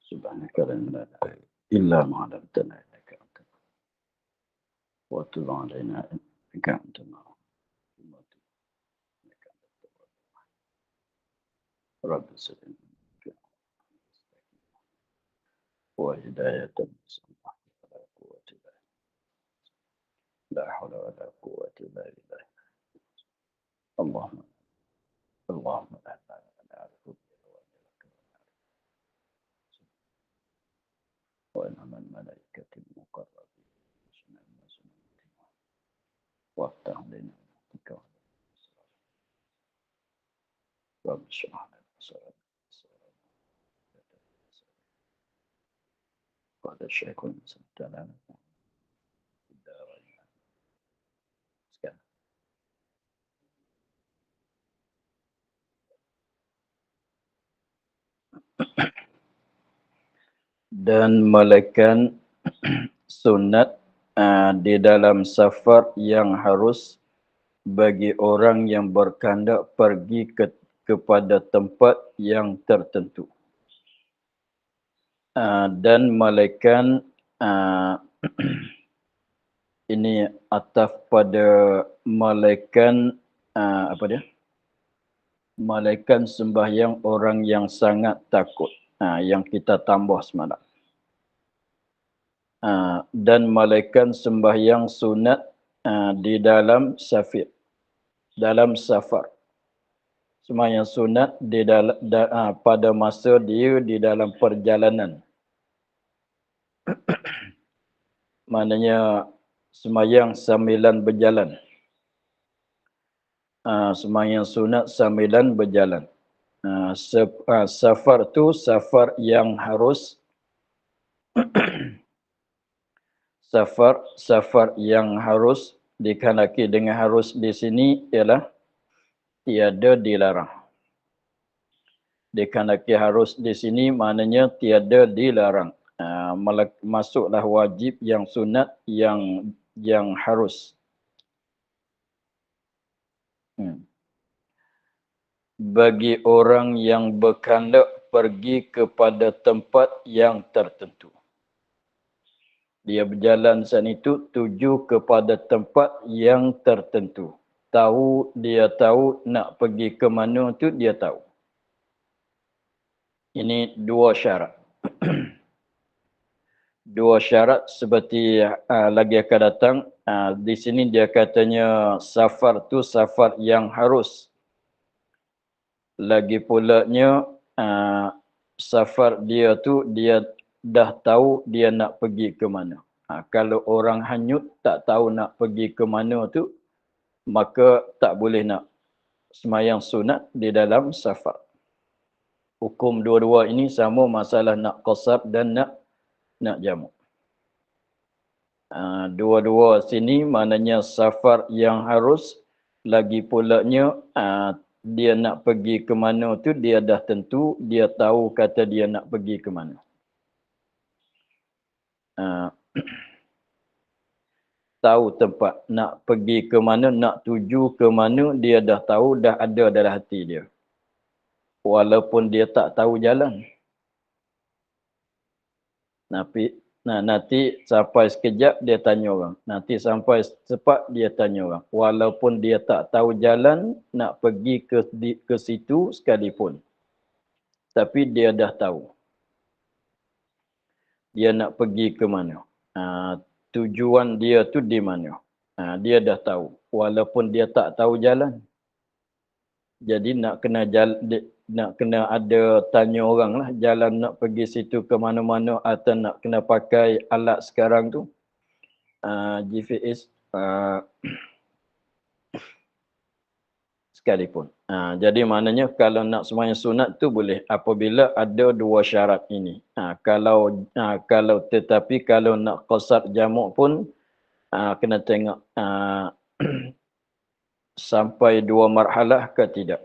Subhanaka la ilaha illa ma 'allamtana innaka antal wa tub 'alaina innaka antal Rabbi salim wa hidayatan la quwwata illa la hawla wa la quwwata illa billah. Allahumma Allahumma la na'rifu wa inna min malaikatil muqarrabin وافتح لنا رحمتك رب اشرح لنا صدرنا قال الشيخ المسلم لنا في الدارين. Dan melekan sunat di dalam safar yang harus bagi orang yang berkehendak pergi kepada tempat yang tertentu. Dan melekan ini ataf pada melekan apa dia? Melekan sembahyang orang yang sangat takut. Yang kita tambah semalam. Dan melekan sembahyang sunat di dalam safar. Sembahyang sunat di dalam pada masa dia di dalam perjalanan. Maknanya sembahyang sambilan berjalan. Sembahyang sunat sambilan berjalan. Safar tu safar yang harus safar yang harus dikehendaki. Dengan harus di sini ialah tiada dilarang. Dikehendaki harus di sini maknanya tiada dilarang. Masuklah wajib yang sunat yang harus. Bagi orang yang berkehendak pergi kepada tempat yang tertentu. Dia berjalan saat itu tuju kepada tempat yang tertentu. Dia tahu nak pergi ke mana tu dia tahu. Ini dua syarat. Dua syarat seperti lagi akan datang. Di sini dia katanya safar tu safar yang harus. Lagi pulanya safar dia tu dia dah tahu dia nak pergi ke mana. Kalau orang hanyut tak tahu nak pergi ke mana tu, maka tak boleh nak sembahyang sunat di dalam safar. Hukum dua-dua ini sama masalah nak qasar dan nak jamu. Dua-dua sini maknanya safar yang harus, lagi pulanya dia nak pergi ke mana tu dia dah tentu, dia tahu kata dia nak pergi ke mana. Tahu tempat nak pergi ke mana, nak tuju ke mana, dia dah tahu, dah ada dalam hati dia. Walaupun dia tak tahu jalan. Nanti sampai sekejap dia tanya orang. Nanti sampai cepat dia tanya orang. Walaupun dia tak tahu jalan, nak pergi ke situ sekalipun. Tapi dia dah tahu. Dia nak pergi ke mana. Tujuan dia tu di mana. Dia dah tahu. Walaupun dia tak tahu jalan. Jadi nak kena ada tanya orang lah. Jalan nak pergi situ ke mana-mana atau nak kena pakai alat sekarang tu. GPS sekalipun. Jadi maknanya kalau nak sembahyang sunat tu boleh apabila ada dua syarat ini. Tetapi kalau nak qasar jamu' pun kena tengok sampai dua marhalah ke tidak.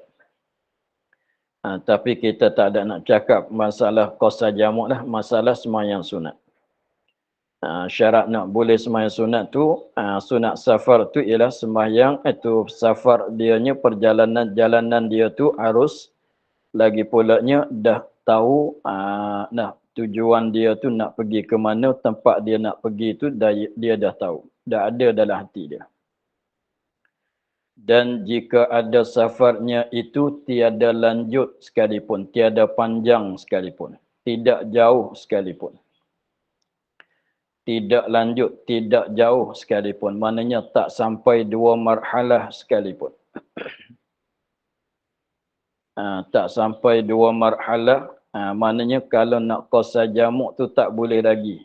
Tapi kita tak ada nak cakap masalah qasar jamu' lah, masalah sembahyang sunat. Syarat nak boleh sembahyang sunat tu, sunat safar tu ialah sembahyang itu safar dianya jalanan dia tu harus, lagi pulanya dah tahu tujuan dia tu nak pergi ke mana, tempat dia nak pergi tu dia dah tahu. Dah ada dalam hati dia. Dan jika ada safarnya itu tiada lanjut sekalipun, tiada panjang sekalipun, tidak jauh sekalipun. Tidak lanjut, tidak jauh sekalipun. Maknanya tak sampai 2 marhalah sekalipun. Tak sampai 2 marhalah, maknanya kalau nak qasar jamak tu tak boleh lagi.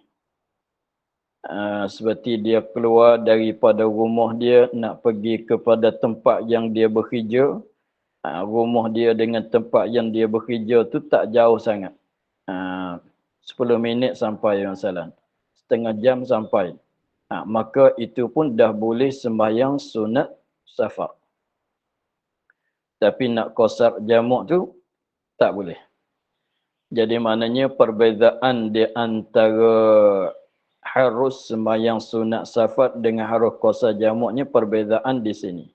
Seperti dia keluar daripada rumah dia nak pergi kepada tempat yang dia bekerja. Rumah dia dengan tempat yang dia bekerja tu tak jauh sangat. 10 minit sampai masalah. Setengah jam sampai. Maka itu pun dah boleh sembahyang sunat safar. Tapi nak qasar jamak tu tak boleh. Jadi maknanya perbezaan di antara harus sembahyang sunat safar dengan harus qasar jamaknya perbezaan di sini.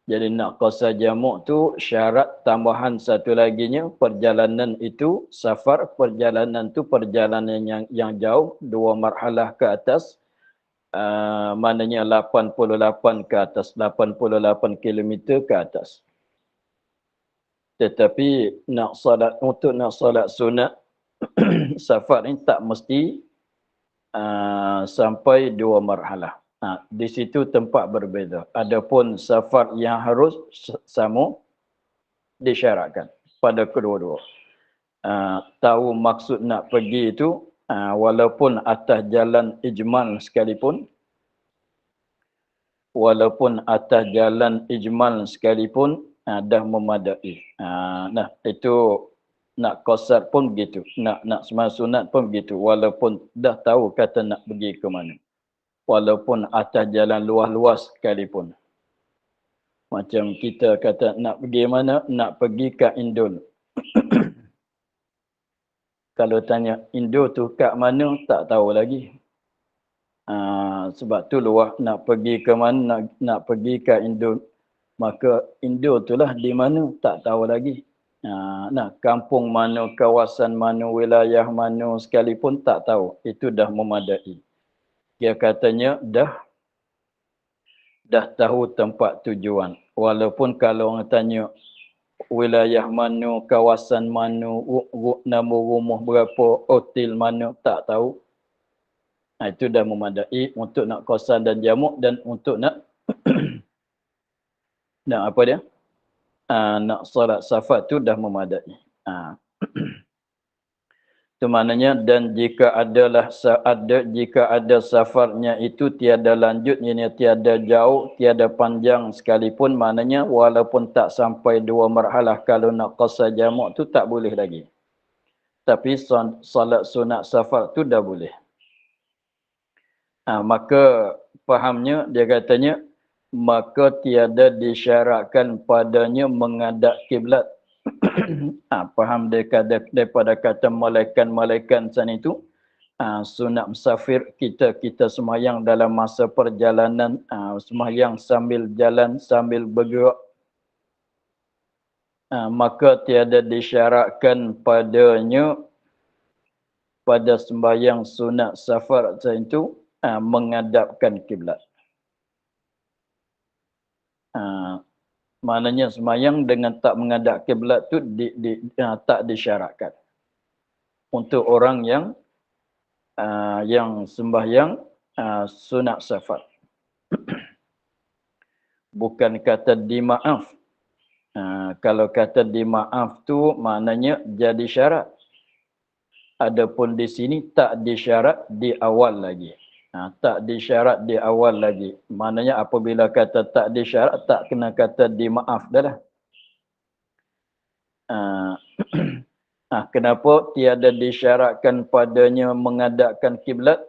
Jadi nak qasar jamak tu syarat tambahan satu laginya perjalanan itu safar, perjalanan tu perjalanan yang jauh 2 marhalah ke atas. Maknanya 88 ke atas, 88 kilometer ke atas. Tetapi untuk nak solat sunat safar ni tak mesti sampai 2 marhalah. Di situ tempat berbeza. Adapun safar yang harus sama disyaratkan pada kedua-dua. Tahu maksud nak pergi itu walaupun atas jalan ijmal sekalipun, dah memadai. Itu nak qasar pun begitu. Nak sembahyang sunat pun begitu. Walaupun dah tahu kata nak pergi ke mana. Walaupun atas jalan luas-luas sekalipun. Macam kita kata nak pergi mana? Nak pergi ke Indon. Kalau tanya Indo tu kat mana? Tak tahu lagi. Sebab tu luah nak pergi ke mana? Nak pergi ke Indon. Maka Indo itulah di mana? Tak tahu lagi. Kampung mana, kawasan mana, wilayah mana sekalipun tak tahu. Itu dah memadai. Dia katanya dah tahu tempat tujuan. Walaupun kalau orang tanya wilayah mana, kawasan mana, nama rumah berapa, hotel mana, tak tahu. Itu dah memadai untuk nak qasar dan jamak dan untuk nak apa dia? Nak solat safar tu dah memadai. Itu maknanya dan jika ada safarnya itu tiada lanjut, iaitu tiada jauh, tiada panjang sekalipun, maknanya walaupun tak sampai 2 marhalah kalau nak qasar jamak tu tak boleh lagi. Tapi solat sunat safar tu dah boleh. Maka fahamnya dia katanya maka tiada disyaratkan padanya menghadap kiblat. Faham daripada kata malaikat sana itu. Sunat musafir kita sembahyang dalam masa perjalanan, sembahyang sambil jalan, sambil bergerak. Maka tiada disyaratkan padanya pada sembahyang sunat safar itu menghadapkan kiblat. Maknanya sembahyang dengan tak menghadap kiblat tu tak disyaratkan untuk orang yang sembahyang sunat safar. Bukan kata dimaaf. Kalau kata dimaaf tu maknanya jadi syarat. Adapun di sini tak disyarat di awal lagi. Tak disyarat di awal lagi. Maknanya apabila kata tak disyarat, tak kena kata dimaaf dah lah. Kenapa tiada disyaratkan padanya menghadapkan kiblat?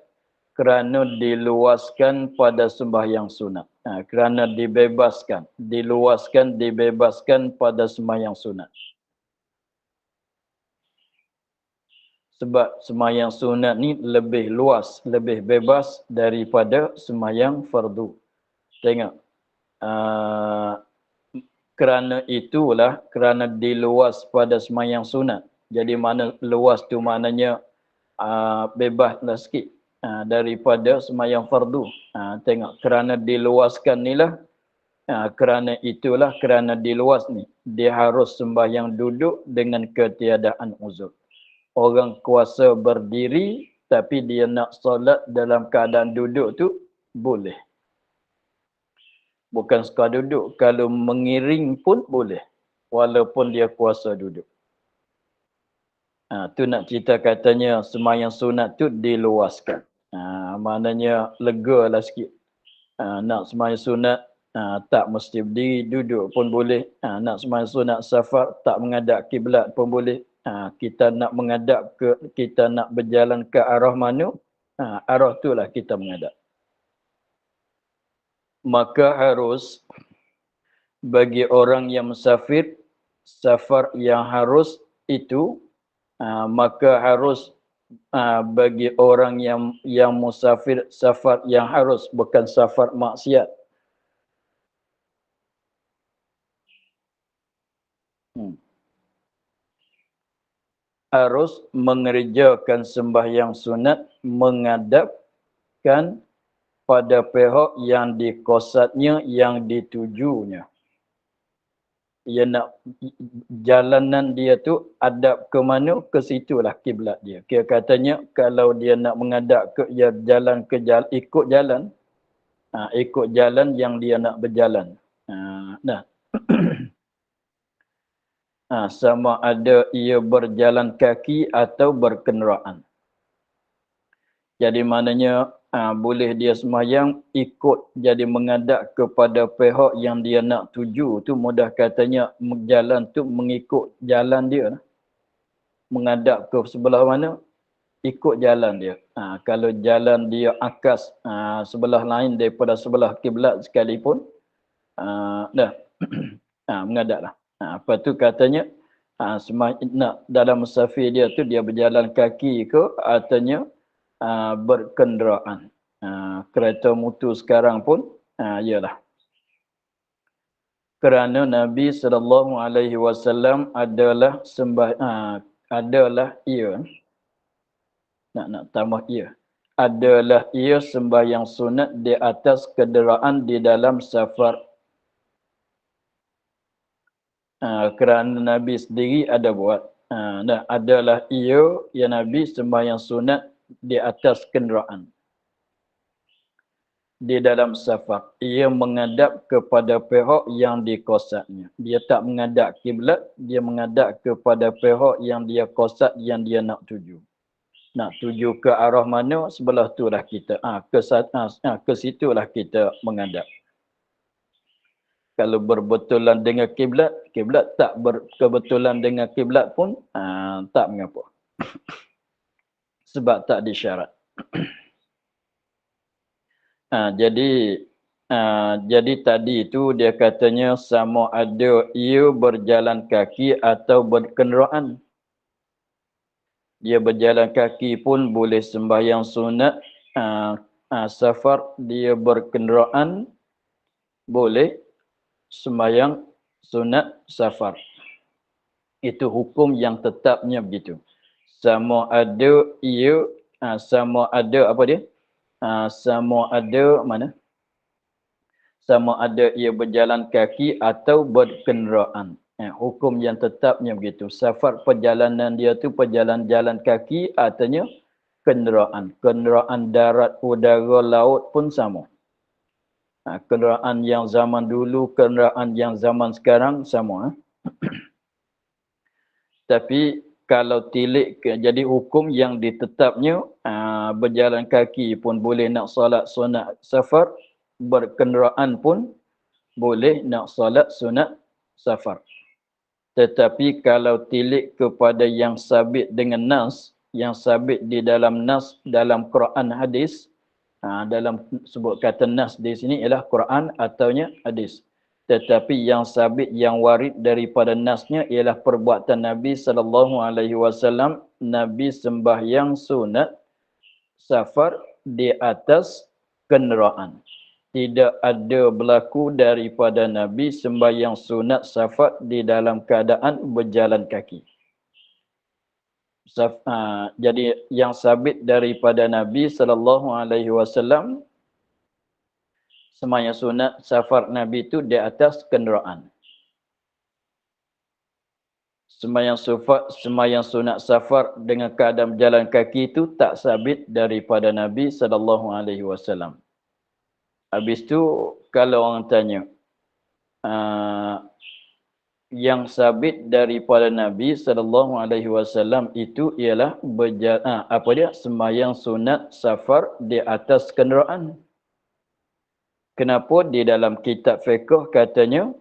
Kerana diluaskan pada sembahyang sunat. Kerana dibebaskan pada sembahyang sunat. Sebab sembahyang sunat ni lebih luas, lebih bebas daripada sembahyang fardu. Tengok. Kerana diluas pada sembahyang sunat. Jadi mana luas tu maknanya bebaslah sikit daripada sembahyang fardu. Tengok, kerana diluaskan ni lah, kerana itulah, kerana diluas ni, dia harus sembahyang duduk dengan ketiadaan uzur. Orang kuasa berdiri, tapi dia nak solat dalam keadaan duduk tu, boleh. Bukan sekadar duduk, kalau mengiring pun boleh, walaupun dia kuasa duduk. Tu nak cerita katanya sembahyang sunat tu diluaskan. Maknanya lega lah sikit. Nak sembahyang sunat tak mesti berdiri, duduk pun boleh. Nak sembahyang sunat safar tak menghadap kiblat pun boleh. Kita nak menghadap kita nak berjalan ke arah mana, arah itulah kita menghadap. Maka harus bagi orang yang musafir, safar yang harus itu, maka harus bagi orang yang musafir, safar yang harus, bukan safar maksiat. Harus mengerjakan sembahyang sunat menghadapkan pada pihak yang dikosatnya, yang ditujunya. Ia nak jalanan dia tu hadap ke mana, ke situlah kiblat dia. Kira katanya kalau dia nak menghadap ke jalan, ikut jalan, ikut jalan yang dia nak berjalan. Sama ada ia berjalan kaki atau berkenderaan. Jadi maknanya boleh dia sembahyang ikut, jadi menghadap kepada pihak yang dia nak tuju tu, mudah katanya jalan tu mengikut jalan dia. Menghadap ke sebelah mana, ikut jalan dia. Kalau jalan dia akas sebelah lain daripada sebelah kiblat sekalipun, menghadaplah. Apa tu katanya nak dalam musafir dia tu dia berjalan kaki ke, artinya berkenderaan. Kereta motor sekarang pun ialah. Kerana Nabi SAW adalah adalah ia. Nak tambah ia. Adalah ia sembahyang sunat di atas kenderaan di dalam safar. Kerana Nabi sendiri ada buat. Adalah ia, ya Nabi sembahyang sunat di atas kenderaan. Di dalam safar. Ia menghadap kepada pihak yang dikosatnya. Dia tak menghadap kiblat, dia menghadap kepada pihak yang dia kosat, yang dia nak tuju. Nak tuju ke arah mana, sebelah itulah kita. Ke situlah kita menghadap. Kalau berbetulan dengan kiblat, kiblat tak berkebetulan dengan kiblat pun tak mengapa. Sebab tak disyarat. Jadi tadi itu dia katanya sama ada ia berjalan kaki atau berkenderaan. Dia berjalan kaki pun boleh sembahyang sunat. Safar dia berkenderaan boleh sembahyang sunat safar. Itu hukum yang tetapnya begitu. Sama ada ia, sama ada apa dia? Sama ada mana? Sama ada ia berjalan kaki atau berkenderaan. Hukum yang tetapnya begitu. Safar perjalanan dia tu perjalanan kaki, artinya kenderaan. Kenderaan darat, udara, laut pun sama. Kenderaan yang zaman dulu, kenderaan yang zaman sekarang sama. Tapi kalau tilik, jadi hukum yang ditetapnya berjalan kaki pun boleh nak solat sunat safar, berkenderaan pun boleh nak solat sunat safar. Tetapi kalau tilik kepada yang sabit dengan nas, yang sabit di dalam nas, dalam Quran hadis, dalam sebut kata nas di sini ialah Quran ataunya hadis. Tetapi yang sabit, yang warid daripada nasnya ialah perbuatan Nabi SAW. Nabi sembahyang sunat safar di atas kenderaan. Tidak ada berlaku daripada Nabi sembahyang sunat safar di dalam keadaan berjalan kaki. Jadi yang sabit daripada Nabi sallallahu alaihi wasallam sembahyang sunat safar Nabi itu di atas kenderaan. Sembahyang sunat safar dengan keadaan berjalan kaki itu tak sabit daripada Nabi sallallahu alaihi wasallam. Habis tu kalau orang tanya yang sabit daripada Nabi sallallahu alaihi wasallam itu ialah sembahyang sunat safar di atas kenderaan. Kenapa di dalam kitab fiqh katanya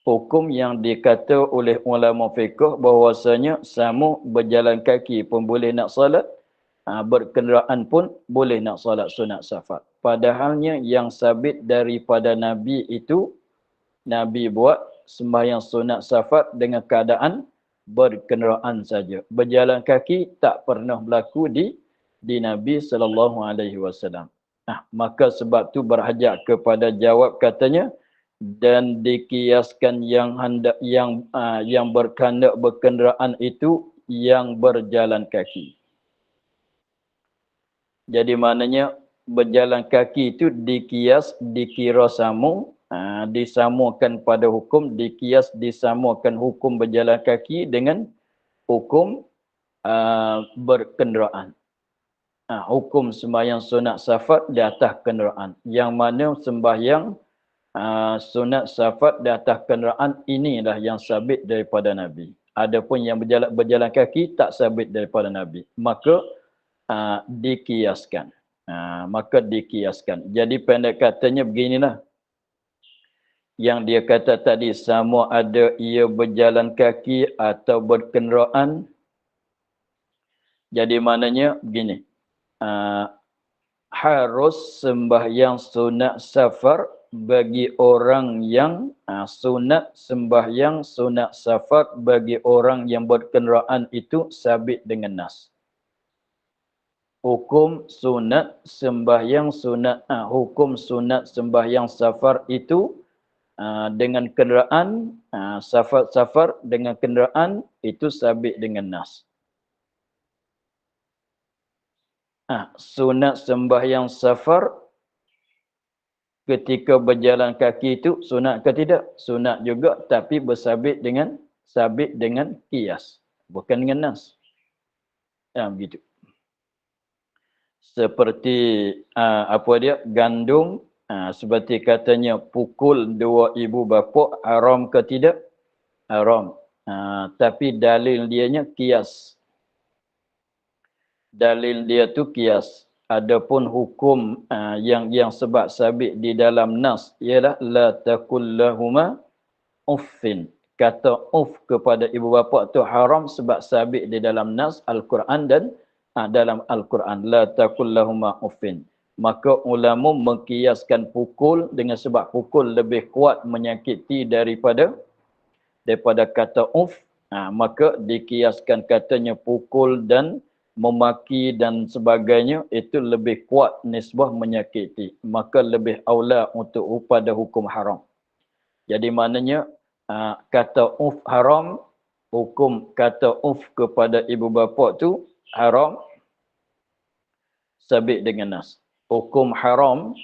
hukum yang dikata oleh ulama fiqh bahwasanya sama berjalan kaki pun boleh nak salat, berkenderaan pun boleh nak salat sunat safar. Padahalnya yang sabit daripada Nabi itu, Nabi buat sembahyang sunat safar dengan keadaan berkenderaan saja. Berjalan kaki tak pernah berlaku di Nabi sallallahu alaihi wasallam. Maka sebab tu berhajat kepada jawab katanya dan dikiaskan yang berkandak berkenderaan itu yang berjalan kaki. Jadi maknanya berjalan kaki itu dikira sama, disamakan pada hukum, disamakan hukum berjalan kaki dengan hukum berkenderaan. Hukum sembahyang sunat safar di atas kenderaan. Yang mana sembahyang sunat safar di atas kenderaan inilah yang sabit daripada Nabi. Adapun yang berjalan kaki tak sabit daripada Nabi. Maka dikiaskan. Jadi pendek katanya beginilah. Yang dia kata tadi sama ada ia berjalan kaki atau berkenderaan. Jadi maknanya begini. Harus sembahyang sunat safar bagi orang yang sembahyang sunat safar bagi orang yang berkenderaan itu sabit dengan nas. Hukum sunat sembahyang safar itu dengan kenderaan, safar dengan kenderaan itu sabit dengan nas. Sunat sembahyang safar ketika berjalan kaki itu sunat ke tidak? Sunat juga tapi sabit dengan qiyas, bukan dengan nas. Begitu. Seperti gandum, seperti katanya pukul dua ibu bapa haram ke tidak? Haram. Tapi dalil dianya qiyas. Dalil dia tu qiyas. Adapun hukum yang sebab sabit di dalam nas ialah la taqul lahuma uffin. Kata uff kepada ibu bapa tu haram sebab sabit di dalam nas Al-Quran dan dalam Al-Quran la taqul lahuma uffin. Maka ulama mengkiaskan pukul dengan sebab pukul lebih kuat menyakiti daripada kata uff. Maka dikiaskan katanya pukul dan memaki dan sebagainya itu lebih kuat nisbah menyakiti, maka lebih aula untuk pada hukum haram. Jadi maknanya kata uf haram, hukum kata uf kepada ibu bapa tu haram sabit dengan nas. Hukum haram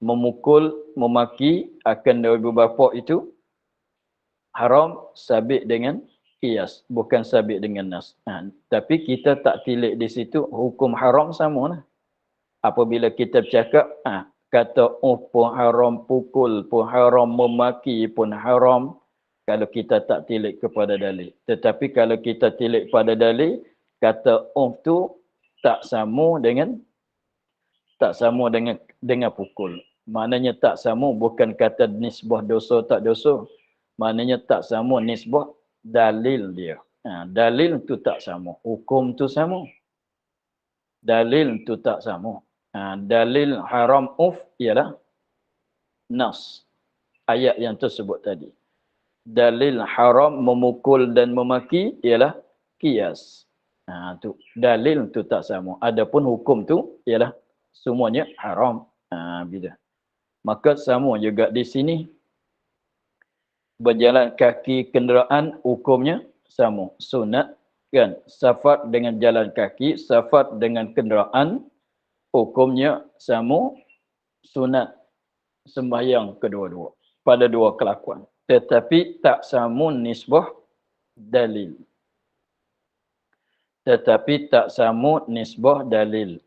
memukul, memaki akan ibu bapa itu haram sabit dengan qiyas, bukan sabit dengan nas. Tapi kita tak tilik di situ hukum haram sama lah. Apabila kita bercakap kata pun haram, pukul pun haram, memaki pun haram kalau kita tak tilik kepada dalil. Tetapi kalau kita tilik pada dalil, kata tu tak sama dengan pukul. Maknanya tak sama bukan kata nisbah dosa tak dosa. Maknanya tak sama nisbah dalil dia. Dalil tu tak sama. Hukum tu sama. Dalil tu tak sama. Dalil haram ialah nas. Ayat yang tersebut tadi. Dalil haram memukul dan memaki ialah qiyas. Tu. Dalil tu tak sama. Adapun hukum tu ialah semuanya haram. Bila. Maka sama juga di sini. Berjalan kaki kenderaan hukumnya sama. Sunat Kan? Safar dengan jalan kaki, safar dengan kenderaan, hukumnya sama, sunat sembahyang kedua-dua pada dua kelakuan. Tetapi tak sama nisbah dalil. Tetapi tak sama nisbah dalil.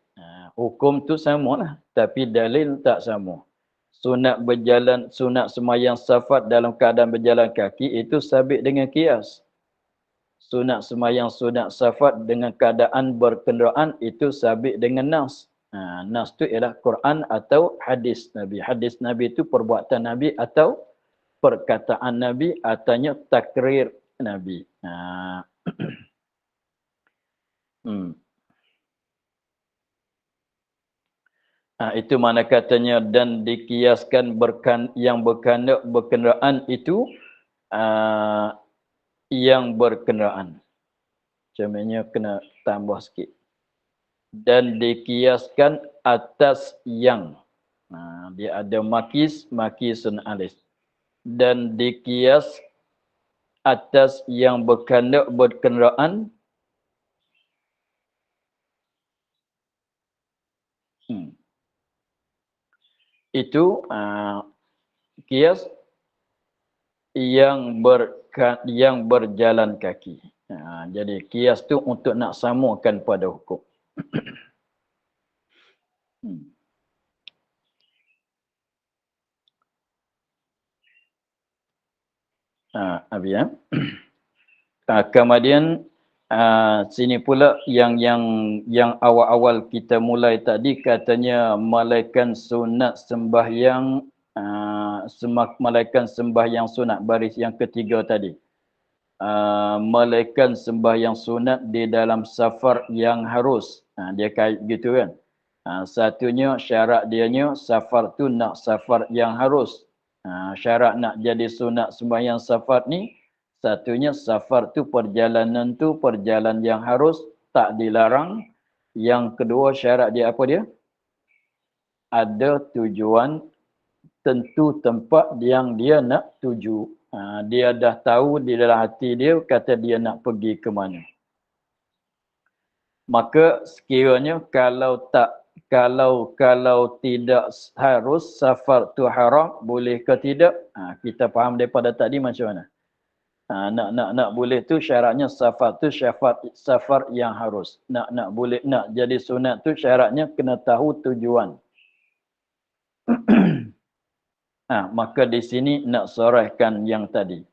Hukum tu sama lah, tapi dalil tak sama. Sunat berjalan, sunat sembahyang safar dalam keadaan berjalan kaki itu sabit dengan qiyas. Sunat sembahyang sunat safar dengan keadaan berkenderaan itu sabit dengan nas. Nas tu ialah Quran atau hadis Nabi. Hadis Nabi itu perbuatan Nabi atau perkataan Nabi ataunya takrir Nabi. Itu mana katanya dan dikiaskan yang berkenderaan itu yang berkenderaan. Macamnya kena tambah sikit. Dan dikiaskan atas yang. Dia ada makisun alis. Dan dikias atas yang berkenderaan. Itu kias yang berjalan kaki. Jadi kias tu untuk nak samakan pada hukum. Abi ya. Kemudian sini pula yang awal-awal kita mulai tadi katanya malaikat sunat sembahyang malaikat sembahyang sunat baris yang ketiga tadi. Malaikat sembahyang sunat di dalam safar yang harus. Dia kait gitu kan. Satunya syarat dianya safar tu nak safar yang harus. Syarat nak jadi sunat sembahyang safar ni satunya safar tu perjalanan yang harus tak dilarang. Yang kedua syarat dia apa dia? Ada tujuan tentu tempat yang dia nak tuju. Dia dah tahu di dalam hati dia kata dia nak pergi ke mana. Maka sekiranya kalau tidak harus safar tu haram, boleh ke tidak? Kita faham daripada tadi macam mana? Nak boleh tu syaratnya safar tu safar yang harus. Nak boleh nak jadi sunat tu syaratnya kena tahu tujuan. Maka di sini nak sorehkan yang tadi.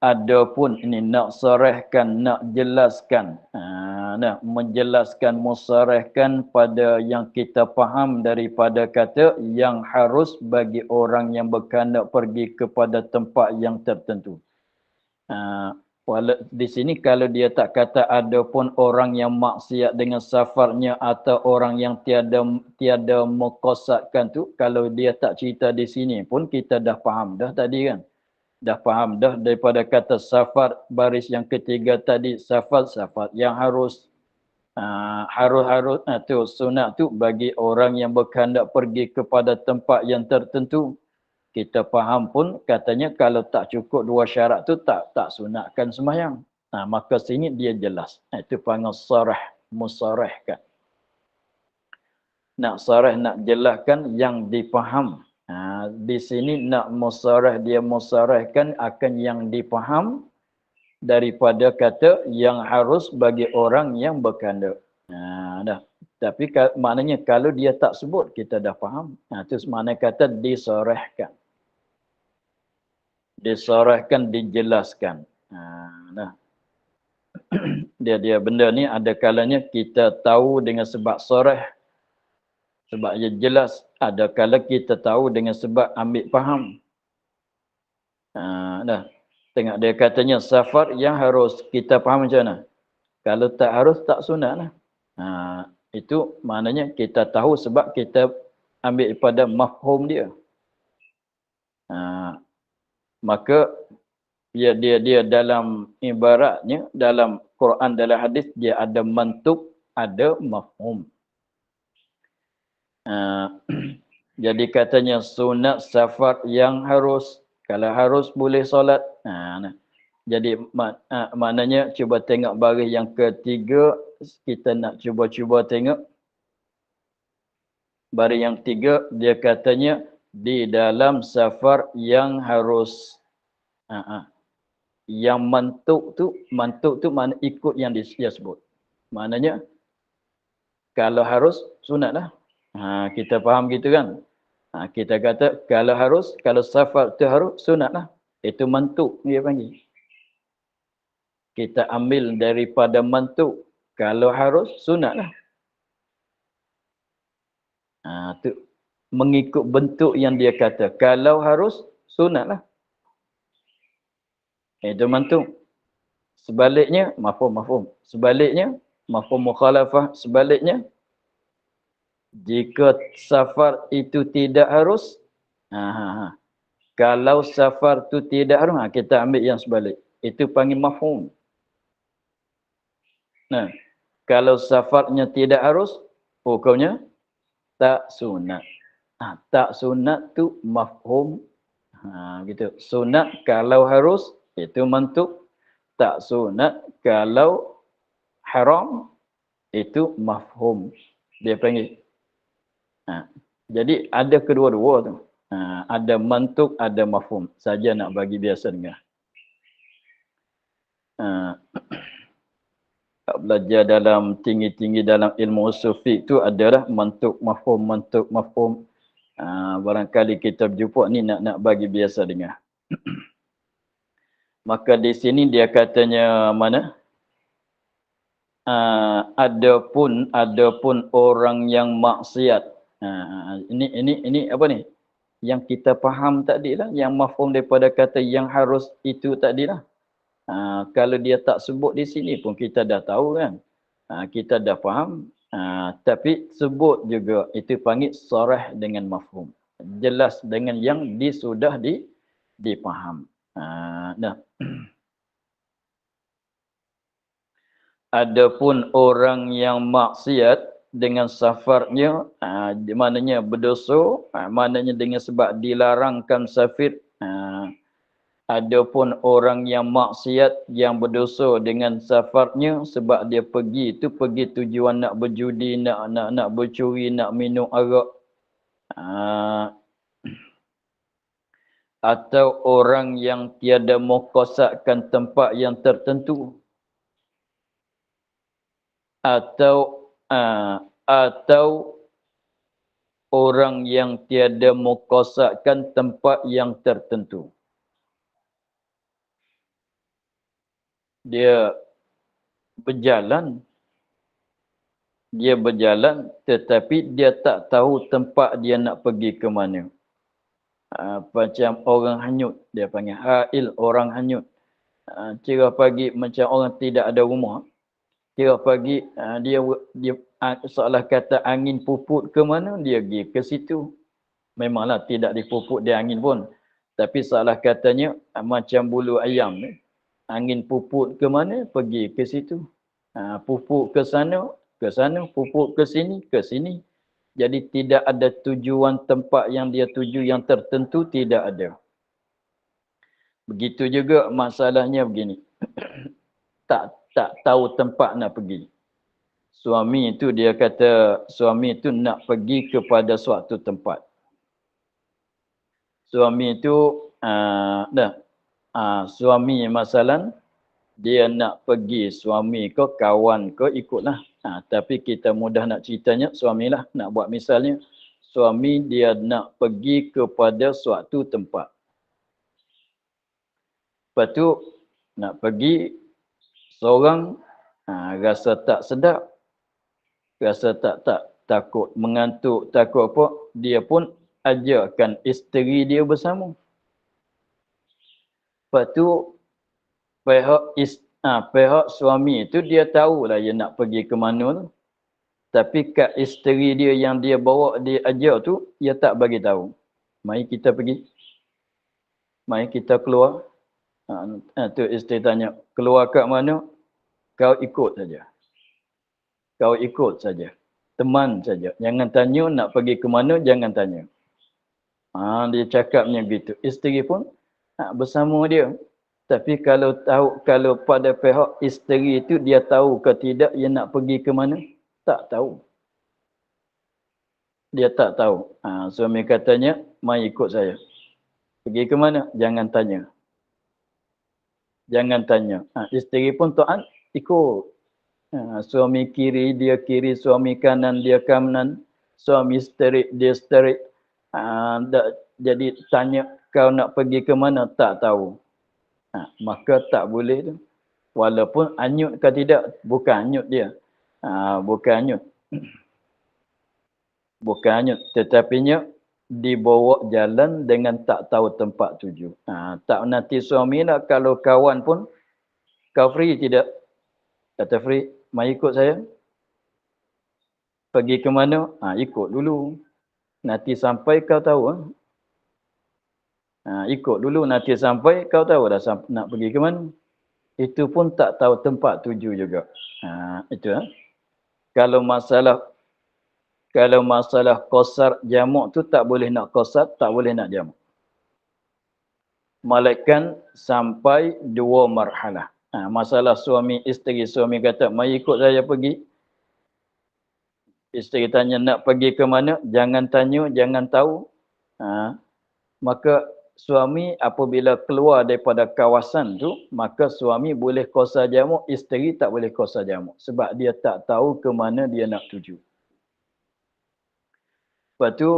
Adapun ini nak sorehkan, nak jelaskan, nak menjelaskan, musarehkan pada yang kita faham daripada kata yang harus bagi orang yang berkehendak pergi kepada tempat yang tertentu. Di sini kalau dia tak kata adapun orang yang maksiat dengan safarnya atau orang yang tiada mengqasadkan tu, kalau dia tak cerita di sini pun kita dah faham dah tadi kan. Dah faham dah daripada kata safar baris yang ketiga tadi safar yang harus tu sunat tu bagi orang yang berkehendak pergi kepada tempat yang tertentu. Kita faham pun katanya kalau tak cukup dua syarat tu tak sunatkan sembahyang. Maka sini dia jelas. Itu panggil sarah, musarahkan. Nak sarah, nak jelaskan yang difaham. Di sini nak dia musarahkan akan yang difaham daripada kata yang harus bagi orang yang berkehendak. Tapi maknanya kalau dia tak sebut kita dah faham. Itu makna kata disorehkan. Disorehkan, dijelaskan. Dia benda ni ada kalanya kita tahu dengan sebab soreh, sebab ia jelas. Ada kala kita tahu dengan sebab ambil faham. Tengok dia katanya safar yang harus. Kita faham macam mana? Kalau tak harus tak sunat lah. Itu maknanya kita tahu sebab kita ambil pada mafhum dia. Maka dia dalam ibaratnya dalam Quran dalam hadis dia ada mantuk, ada mafhum. Jadi katanya sunat safar yang harus. Kalau harus boleh solat. Jadi maknanya cuba tengok baris yang ketiga, kita nak cuba-cuba tengok baris yang tiga, dia katanya di dalam safar yang harus yang mantuk tu makna ikut yang dia sebut. Maknanya kalau harus sunat lah. Kita faham gitu kan? Kita kata kalau safar tu harus sunat lah. Itu mantuk dia panggil. Kita ambil daripada mantuk. Kalau harus, sunat lah. Tu mengikut bentuk yang dia kata. Kalau harus, sunat lah. Itu mantuk. Sebaliknya, mafhum. Sebaliknya, mafhum mukhalafah. Sebaliknya, jika safar itu tidak harus, kalau safar itu tidak harus, kita ambil yang sebalik. Itu panggil mafhum. Nah, kalau safarnya tidak harus, hukumnya tak sunat. Tak sunat tu mafhum. Gitu. Sunat kalau harus, itu mantuk. Tak sunat kalau haram, itu mafhum. Dia panggil. Jadi ada kedua-dua tu. Ada mantuk, ada mafhum. Saja nak bagi biasa dengar. Belajar dalam tinggi-tinggi dalam ilmu usul fiqh tu adalah mantuk mafhum. Barangkali kita berjumpa ni nak bagi biasa dengar. Maka di sini dia katanya mana? Adapun orang yang maksiat. Ini apa ni? Yang kita faham tadilah, yang mafhum daripada kata yang harus itu tadilah. Kalau dia tak sebut di sini pun kita dah tahu kan. Kita dah faham. Tapi sebut juga itu panggil sarah dengan mafhum. Jelas dengan yang sudah dipaham. Nah. Adapun orang yang maksiat dengan safarnya, maknanya berdosa, maknanya dengan sebab dilarangkan safir. Adapun orang yang maksiat yang berdosa dengan safarnya sebab dia pergi tujuan nak berjudi, nak bercuri, nak minum arak. Atau orang yang tiada mengkosakkan tempat yang tertentu. Atau orang yang tiada mengkosakkan tempat yang tertentu. Dia berjalan tetapi dia tak tahu tempat dia nak pergi ke mana. Macam orang hanyut, dia panggil hail, orang hanyut. Kira pagi macam orang tidak ada rumah. Kira pagi dia seolah kata angin puput ke mana, dia pergi ke situ. Memanglah tidak dipuput dia angin pun. Tapi seolah katanya macam bulu ayam ni. Angin puput ke mana, pergi ke situ. Puput ke sana, puput ke sini. Jadi tidak ada tujuan tempat yang dia tuju yang tertentu, tidak ada. Begitu juga masalahnya begini. Tak tahu tempat nak pergi. Suami itu dia kata, suami itu nak pergi kepada suatu tempat. Suami itu, suami masalah, dia nak pergi, suami ke kawan ke ikutlah. Tapi kita mudah nak ceritanya, suamilah nak buat misalnya. Suami dia nak pergi kepada suatu tempat. Lepas tu nak pergi seorang, rasa tak sedap. Rasa tak takut mengantuk, takut apa. Dia pun ajarkan isteri dia bersama. Lepas tu pihak suami itu dia tahulah dia nak pergi ke mana tu. Tapi kat isteri dia yang dia bawa dia ajar tu, dia tak bagi tahu. Mari kita pergi. Mari kita keluar. Tu isteri tanya, keluar kat mana? Kau ikut saja. Kau ikut saja. Teman saja. Jangan tanya nak pergi ke mana, jangan tanya. Dia cakapnya begitu. Isteri pun bersama dia. Tapi kalau pada pihak isteri itu dia tahu ke tidak dia nak pergi ke mana? Tak tahu. Dia tak tahu. Suami katanya, mai ikut saya. Pergi ke mana? Jangan tanya. Jangan tanya. Isteri pun taat, ikut. Suami kiri, dia kiri. Suami kanan, dia kanan. Suami sterik, dia sterik. Jadi tanya, kau nak pergi ke mana? Tak tahu. Maka tak boleh tu. Walaupun anyut ke tidak, bukan anyut dia. Bukan anyut. Bukan anyut. Tetapinya dibawa jalan dengan tak tahu tempat tuju. Tak nanti suami nak, kalau kawan pun, kau free tidak? Kata free, mai ikut saya. Pergi ke mana? Ikut dulu. Nanti sampai kau tahu. Ikut dulu, nanti sampai kau tahu dah nak pergi ke mana. Itu pun tak tahu tempat tuju juga. Itu. Kalau masalah qasar jamak tu tak boleh nak qasar, tak boleh nak jamak. Malaikat sampai 2 marhalah. Masalah suami isteri, suami kata, "Mai ikut saya pergi." Isteri tanya, "Nak pergi ke mana?" Jangan tanya, jangan tahu. Maka suami apabila keluar daripada kawasan tu, maka suami boleh qasar jamak, isteri tak boleh qasar jamak. Sebab dia tak tahu ke mana dia nak tuju. Lepas tu,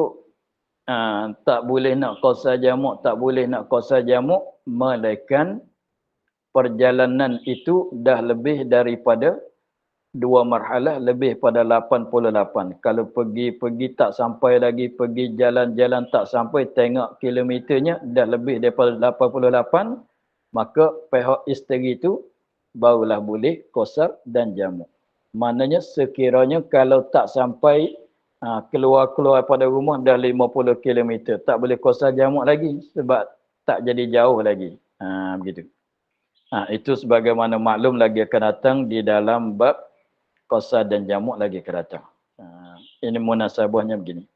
tak boleh nak qasar jamak, tak boleh nak qasar jamak, melainkan perjalanan itu dah lebih daripada 2 marhalah, lebih pada 88. Kalau pergi tak sampai lagi, pergi jalan-jalan tak sampai, tengok kilometernya dah lebih daripada 88, maka pihak isteri itu barulah boleh qasar dan jamak. Maknanya sekiranya kalau tak sampai keluar pada rumah dah 50 km, tak boleh qasar jamak lagi sebab tak jadi jauh lagi. Begitu. Itu sebagaimana maklum lagi akan datang di dalam bab qasar dan jamak lagi akan datang. Ini munasabahnya begini.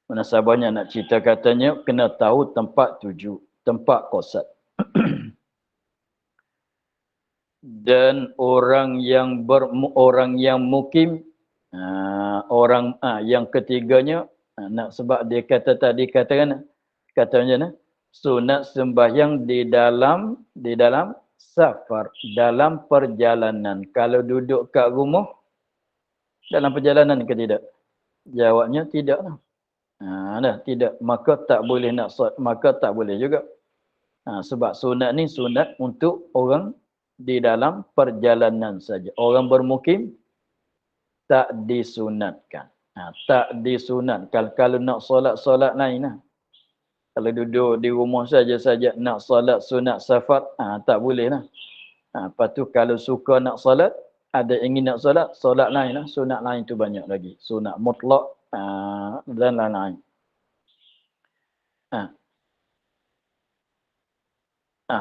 Munasabahnya nak cerita katanya kena tahu tempat tuju, tempat qasar. Dan orang yang mukim, yang ketiganya, sebab dia kata tadi katanya sunat sembahyang di dalam safar, dalam perjalanan. Kalau duduk kat rumah dalam perjalanan ke tidak? Jawabnya tidaklah. Tidak, maka tak boleh maka tak boleh juga. Sebab sunat ni sunat untuk orang di dalam perjalanan saja. Orang bermukim tak disunatkan. Tak disunatkan. Kalau nak solat lain lah. Kalau duduk di rumah saja nak solat sunat safar, tak boleh lah. Lepas tu kalau suka nak solat, ada ingin nak solat lain lah. Sunat lain tu banyak lagi. Sunat mutlak dan lain-lain.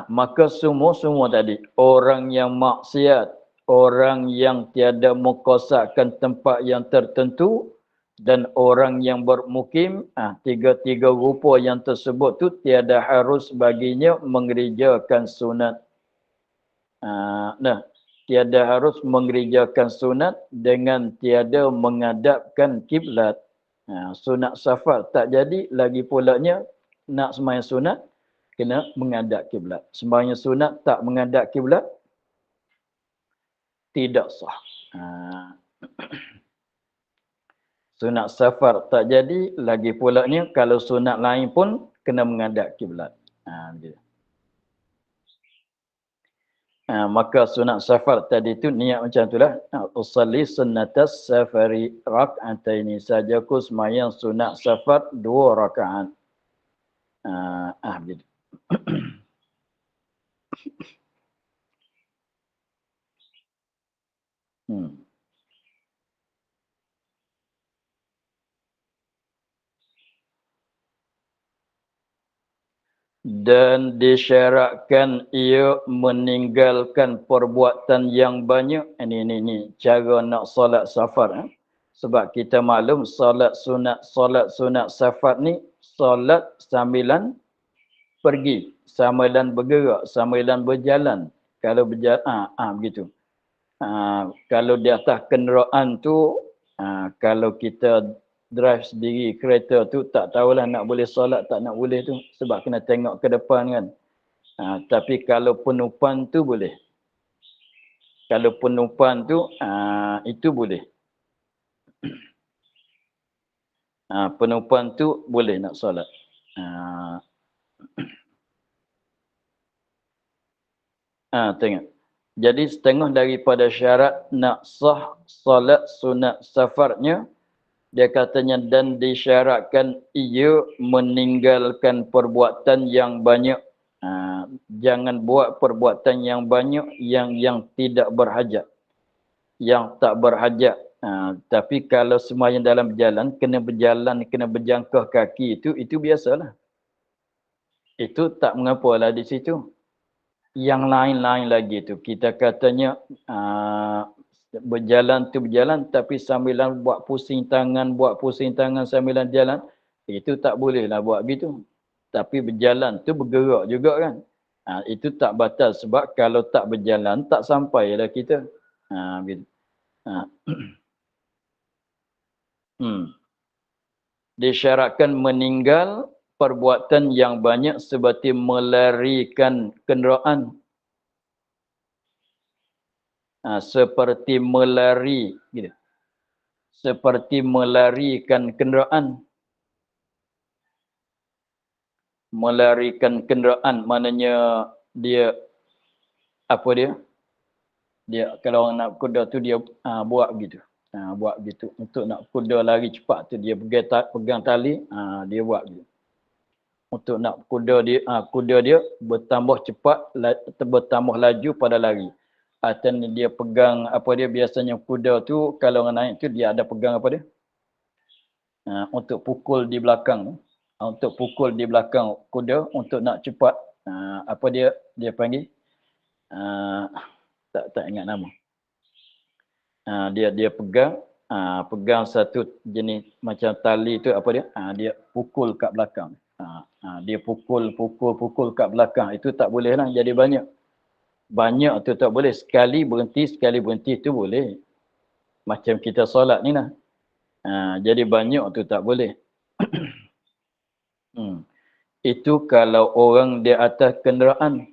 Maka semua tadi, orang yang maksiat, orang yang tiada mengqasarkan tempat yang tertentu, dan orang yang bermukim, tiga-tiga rupa yang tersebut tu tiada harus baginya mengerjakan sunat. Tiada harus mengerjakan sunat dengan tiada menghadapkan kiblat. Sunat safar tak jadi, lagi pulanya nak sembahyang sunat kena menghadap kiblat. Sembahyang sunat tak menghadap kiblat tidak sah. Sunat safar tak jadi, lagi pulanya kalau sunat lain pun kena menghadap kiblat. Maka sunat safar tadi tu niat macam itulah. Usalli sunnatas safari rak'ataini, sajaku sembahyang sunat safar 2 rakaat. Begitu. Dan disyaratkan ia meninggalkan perbuatan yang banyak. Ini cara nak solat safar. Sebab kita maklum solat sunat safar ni solat sambilan pergi, samalan bergerak, samalan berjalan. Kalau berjalan, begitu. Kalau di atas kenderaan tu, kalau kita drive sendiri kereta tu, tak tahulah nak boleh solat tak nak boleh tu. Sebab kena tengok ke depan kan. Tapi kalau penumpang tu boleh. Kalau penumpang tu, itu boleh. Penumpang tu boleh nak solat. Tengok. Jadi setengah daripada syarat nak sah solat sunat safarnya, dia katanya dan disyaratkan ia meninggalkan perbuatan yang banyak. Jangan buat perbuatan yang banyak yang tidak berhajat. Yang tak berhajat. Tapi kalau semuanya dalam berjalan, kena berjangkah kaki itu biasalah. Itu tak mengapalah di situ. Yang lain-lain lagi tu kita katanya berjalan tapi sambilan buat pusing tangan sambilan jalan, itu tak boleh lah buat gitu. Tapi berjalan tu bergerak juga kan. Itu tak batal sebab kalau tak berjalan tak sampailah kita. Gitu. Disyaratkan meninggal perbuatan yang banyak seperti melarikan kenderaan. Seperti melari gitu. Seperti melarikan kenderaan. Melarikan kenderaan maknanya dia apa dia? Dia kalau orang nak kuda tu dia buat gitu. Buat gitu untuk nak kuda lari cepat tu dia pegang tali, dia buat gitu. Untuk nak kuda dia bertambah cepat, bertambah laju pada lari. Atau dia pegang apa dia biasanya kuda tu kalau orang naik tu dia ada pegang apa dia? Untuk pukul di belakang. Untuk pukul di belakang kuda untuk nak cepat. Apa dia panggil? Tak ingat nama. Dia pegang satu jenis macam tali tu apa dia? Dia pukul kat belakang. Dia pukul kat belakang. Itu tak boleh lah jadi banyak. Banyak tu tak boleh. Sekali berhenti tu boleh. Macam kita solat ni lah. Jadi banyak tu tak boleh. Itu kalau orang di atas kenderaan.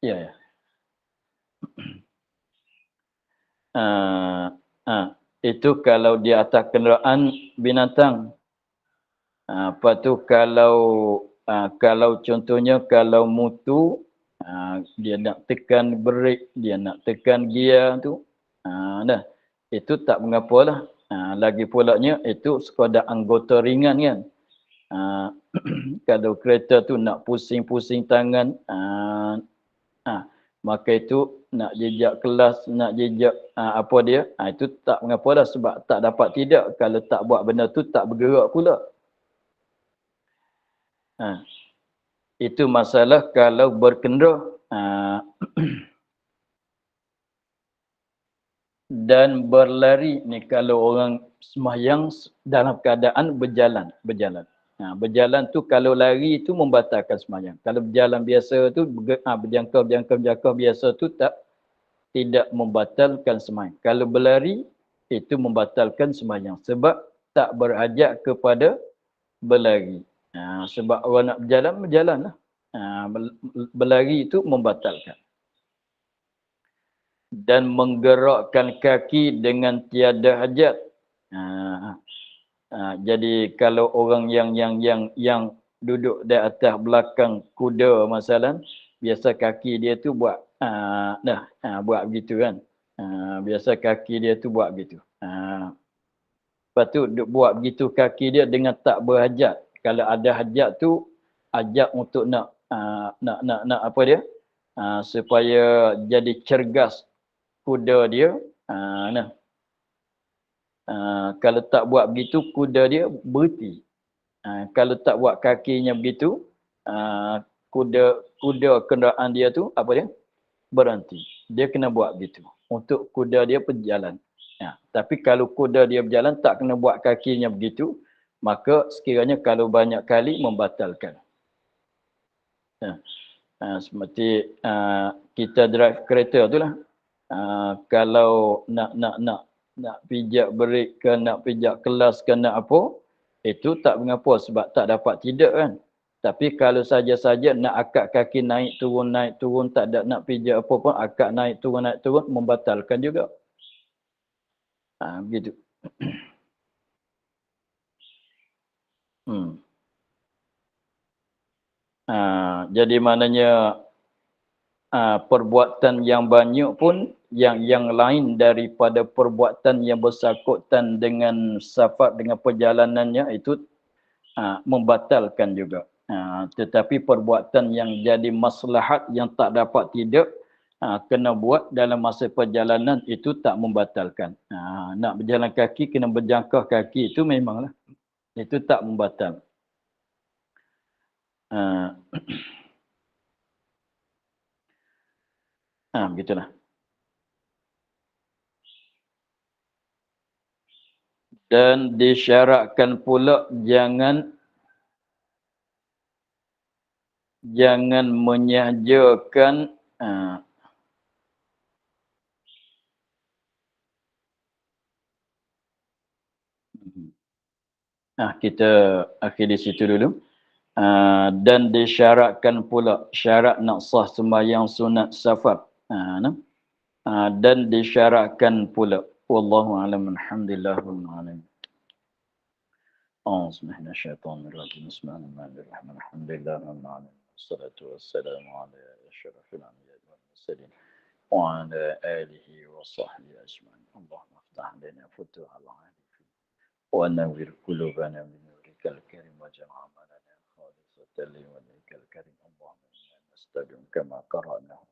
Ya. Itu kalau di atas kenderaan binatang. Lepas tu kalau contohnya kalau motor, dia nak tekan brake, dia nak tekan gear tu, itu tak mengapalah. Lagi pulanya itu sekadar anggota ringan kan. Kalau kereta tu nak pusing-pusing tangan, maka itu nak jejak kelas, nak jejak apa dia, itu tak mengapalah sebab tak dapat tidak. Kalau tak buat benda tu tak bergerak pula. Itu masalah kalau berkendara. Dan berlari ni kalau orang sembahyang dalam keadaan berjalan. Berjalan tu kalau lari tu membatalkan sembahyang. Kalau berjalan biasa tu berjangkau biasa tu tidak membatalkan sembahyang. Kalau berlari itu membatalkan sembahyang sebab tak berhajat kepada berlari. Sebab orang nak berjalan lah. Berlari itu membatalkan. Dan menggerakkan kaki dengan tiada hajat. Jadi kalau orang yang duduk di atas belakang kuda masalah, biasa kaki dia tu buat buat begitu kan. Biasa kaki dia tu buat begitu. Lepas tu buat begitu kaki dia dengan tak berhajat. Kalau ada hajat tu hajat untuk nak apa dia? Supaya jadi cergas kuda dia. Kalau tak buat begitu kuda dia berhenti. Kalau tak buat kakinya begitu, kuda kenderaan dia tu apa dia? Berhenti. Dia kena buat begitu untuk kuda dia berjalan. Tapi kalau kuda dia berjalan tak kena buat kakinya begitu, maka sekiranya kalau banyak kali membatalkan. Seperti kita drive kereta tu lah. Kalau nak pijak brek ke, nak pijak kelas ke, nak apa, itu tak mengapa sebab tak dapat tidak kan. Tapi kalau saja-saja nak akak kaki naik turun, tak ada nak pijak apa pun, akak naik turun, membatalkan juga. Begitu. Jadi maknanya perbuatan yang banyak pun yang lain daripada perbuatan yang bersangkutan dengan safar, dengan perjalanannya itu membatalkan juga. Tetapi perbuatan yang jadi maslahat yang tak dapat tidak kena buat dalam masa perjalanan itu tak membatalkan. Nak berjalan kaki kena berjangkah kaki itu memanglah itu tak membatal. Begitulah. Dan disyaratkan pula jangan menyahajakan kita akhir di situ dulu. Dan disyaratkan pula syarat nak sah sembahyang sunat safar. Dan disyaratkan pula wallahu a'lam, alhamdulillah rabbil alamin. Bismillahirrahmanirrahim. Bismillahirrahmanirrahim. Alhamdulillah rabbil alamin. Wassalatu wassalamu ala asyrafil anbiya'i wal mursalin wa ala alihi wa sahbihi ajma'in. Allahumma iftah lana futuhal arifin wa nawwir qulubana min nurikal karim waj'al amalana khalisatan liwajhikal karim. Allahumma inna nasta'dun kama qara'nahu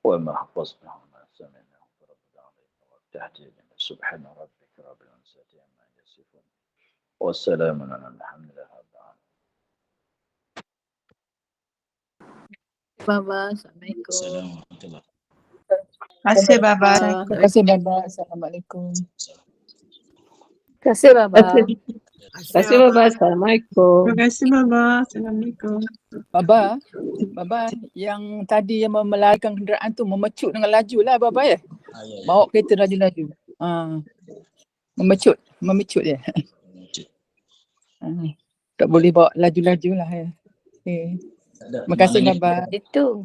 wa ma hafaznahu ma sami'nahu farabbana alayna wa tahdina subhana rabbika rabbil izzati amma yasifun. Wassalamun ala alhamdulillah. Baba, Assalamualaikum. Assalamualaikum. Terima kasih Baba. Terima kasih Baba. Assalamualaikum. Terima kasih Baba. Terima kasih Baba. Assalamualaikum. Terima kasih Baba. Assalamualaikum. Baba, yang tadi yang melarikan kenderaan tu memecut dengan laju lah Baba ya? Bawa kereta laju-laju. Memecut dia. Tak boleh bawa laju-laju lah ya. Okay. Terima kasih Baba. Itu.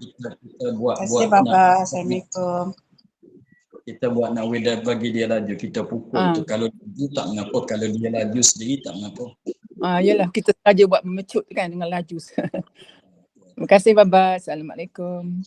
Terima kasih Baba. Assalamualaikum. Kita buat nak wedah bagi dia laju, kita pukul tu. Kalau laju tak mengapa, kalau dia laju sendiri tak mengapa. Yalah, kita saja buat memecut kan dengan laju. Terima kasih Baba. Assalamualaikum.